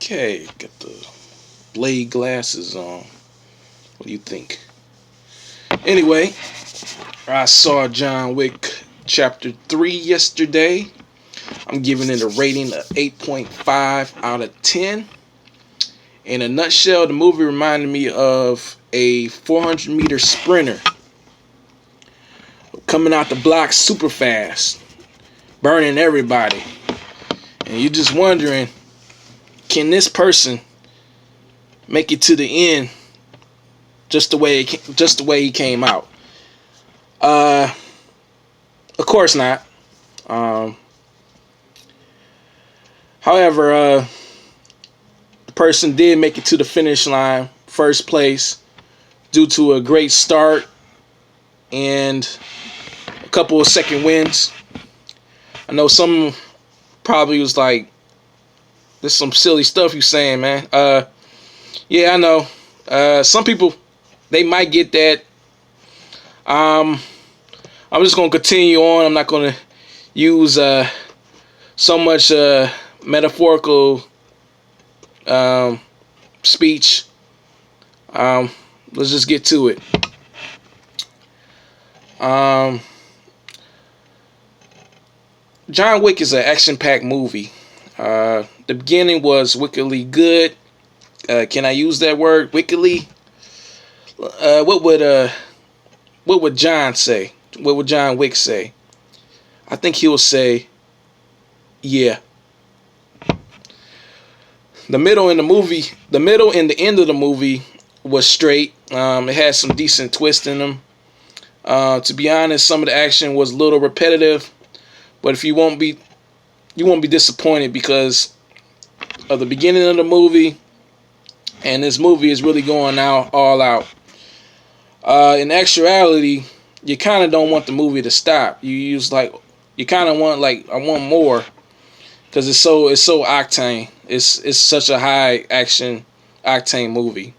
Okay, got the blade glasses on. What do you think? Anyway, I saw John Wick Chapter 3 yesterday. I'm giving it a rating of 8.5 out of 10. In a nutshell, the movie reminded me of a 400-meter sprinter coming out the block super fast, burning everybody. And you're just wondering, can this person make it to the end just the way he came out? Of course not. However, the person did make it to the finish line, first place, due to a great start and a couple of second wins. I know some probably was like, "This is some silly stuff you saying, man." Yeah, I know. Some people, they might get that. I'm just gonna continue on. I'm not gonna use so much metaphorical speech. Let's just get to it. John Wick is an action-packed movie. The beginning was wickedly good. Can I use that word, wickedly? What would John say? What would John Wick say? I think he'll say, "Yeah." The middle and the end of the movie was straight. It had some decent twists in them. To be honest, some of the action was a little repetitive, but if you won't be disappointed because of the beginning of the movie, and this movie is really going all out. In actuality, you kind of don't want the movie to stop. You kind of want, like, I want more, because it's so octane. It's such a high action octane movie.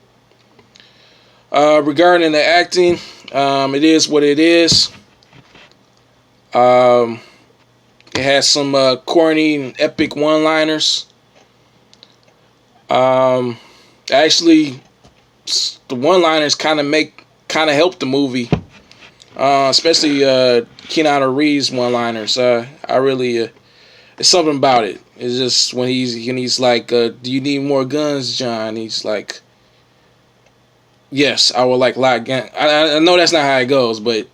Regarding the acting, it is what it is. It has some corny and epic one-liners. Actually, the one-liners kind of help the movie, especially Keanu Reeves one-liners. I really, it's something about it. It's just when he's like, "Do you need more guns, John?" He's like, "Yes, I would like a lot of guns." I know that's not how it goes, but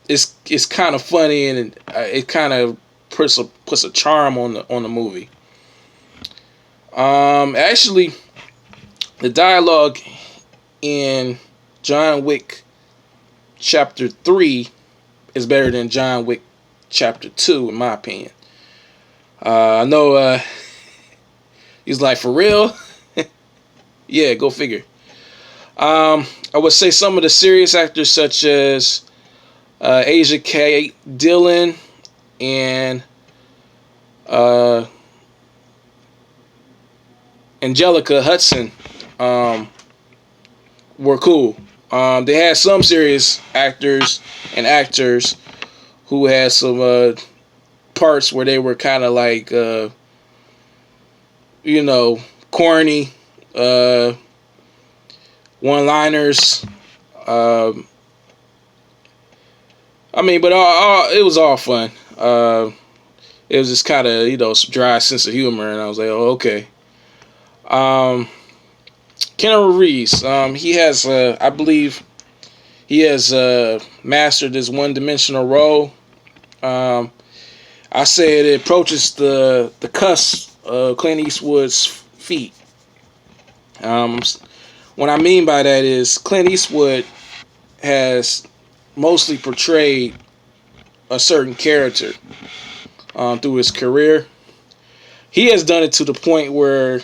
it's kind of funny, and it kind of puts a charm on the movie. Actually, the dialogue in John Wick Chapter 3 is better than John Wick Chapter 2, in my opinion. I know he's like, "For real?" Yeah, go figure. I would say some of the serious actors, such as Asia K. Dillon and Angelica Hudson, were cool. They had some serious actors and actors who had some parts where they were kind of like, corny, one-liners. But it was all fun. It was just kind of, some dry sense of humor, and I was like, "Oh, okay." Keanu Reeves, he has, I believe, he has mastered this one-dimensional role. I say it approaches the cusp of Clint Eastwood's feat. What I mean by that is Clint Eastwood has mostly portrayed a certain character through his career. He has done it to the point where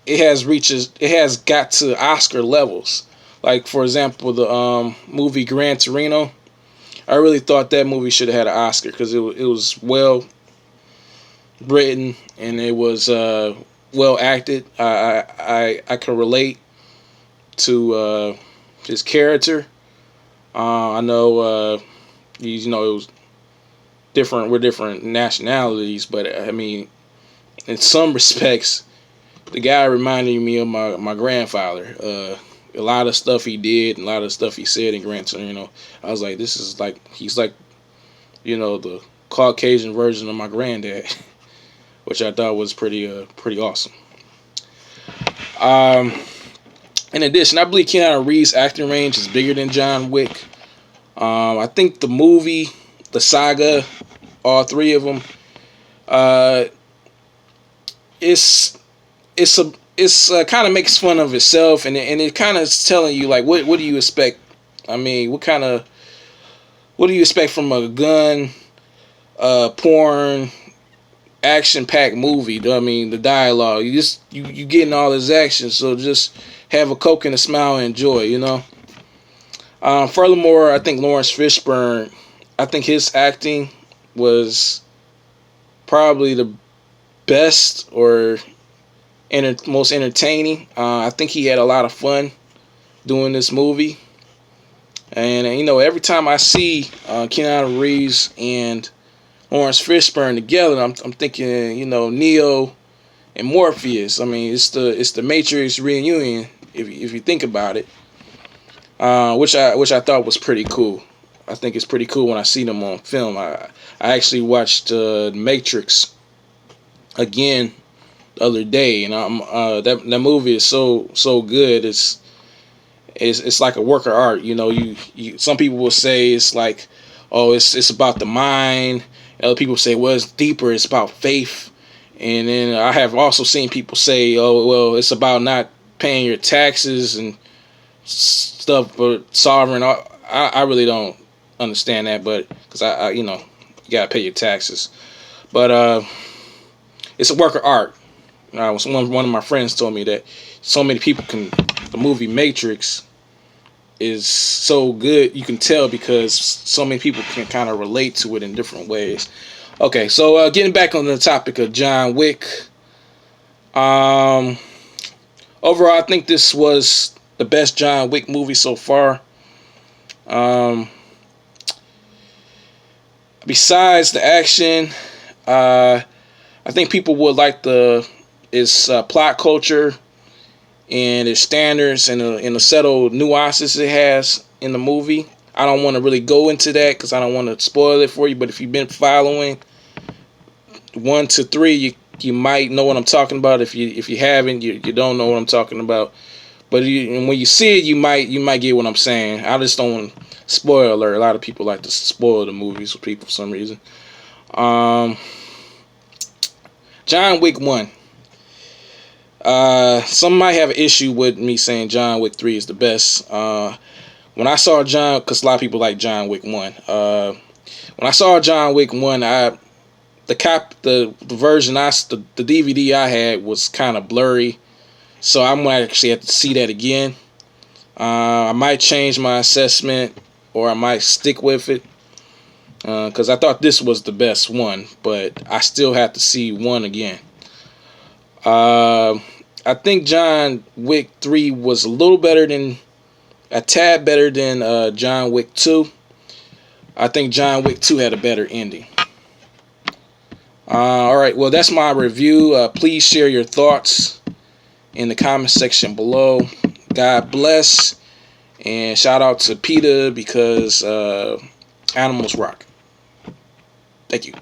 it has got to Oscar levels. Like, for example, the movie Gran Torino. I really thought that movie should have had an Oscar because it was well written and it was well acted. I can relate to his character. I know it was different. We're different nationalities, but I mean, in some respects, the guy reminded me of my grandfather. A lot of stuff he did, and a lot of stuff he said in Gran Torino. I was like, this is like he's like, the Caucasian version of my granddad, which I thought was pretty awesome. Um, in addition, I believe Keanu Reeves' acting range is bigger than John Wick. I think the movie, the saga, all three of them, uh, it's it's kind of makes fun of itself, and it kind of is telling you like what do you expect? I mean, what do you expect from a gun, porn, action packed movie? I mean, the dialogue, you getting all this action, so just have a Coke and a smile and enjoy, Furthermore, I think Lawrence Fishburne, I think his acting was probably the best or most entertaining. I think he had a lot of fun doing this movie. And every time I see Keanu Reeves and Lawrence Fishburne together, I'm thinking, Neo and Morpheus. I mean, it's the Matrix reunion if you think about it, which I thought was pretty cool. I think it's pretty cool when I see them on film. I actually watched Matrix again the other day, and that movie is so good. It's like a work of art. You some people will say it's like, oh, it's about the mind. Other people say, well, it's deeper. It's about faith. And then I have also seen people say, oh, well, it's about not paying your taxes and stuff, but sovereign. I really don't understand that, but because I you gotta pay your taxes. But it's a work of art. One of my friends told me that so many people the movie Matrix is so good, you can tell because so many people can kind of relate to it in different ways. Okay, so getting back on the topic of John Wick. Overall, I think this was the best John Wick movie so far. Besides the action, I think people would like its plot culture and its standards and the subtle nuances it has in the movie. I don't want to really go into that because I don't want to spoil it for you. But if you've been following 1 to 3, you might know what I'm talking about. If you haven't, you don't know what I'm talking about. But when you see it, you might get what I'm saying. I just don't want to spoil alert. A lot of people like to spoil the movies for people for some reason. John Wick 1. Some might have an issue with me saying John Wick 3 is the best. When I saw because a lot of people like John Wick 1. When I saw John Wick 1, the version the DVD I had was kind of blurry, so I'm gonna actually have to see that again. I might change my assessment, or I might stick with it, because I thought this was the best one, but I still have to see 1 again. I think John Wick 3 was a tad better than John Wick 2. I think John Wick 2 had a better ending. Alright, well, that's my review. Please share your thoughts in the comment section below. God bless. And shout out to PETA because animals rock. Thank you.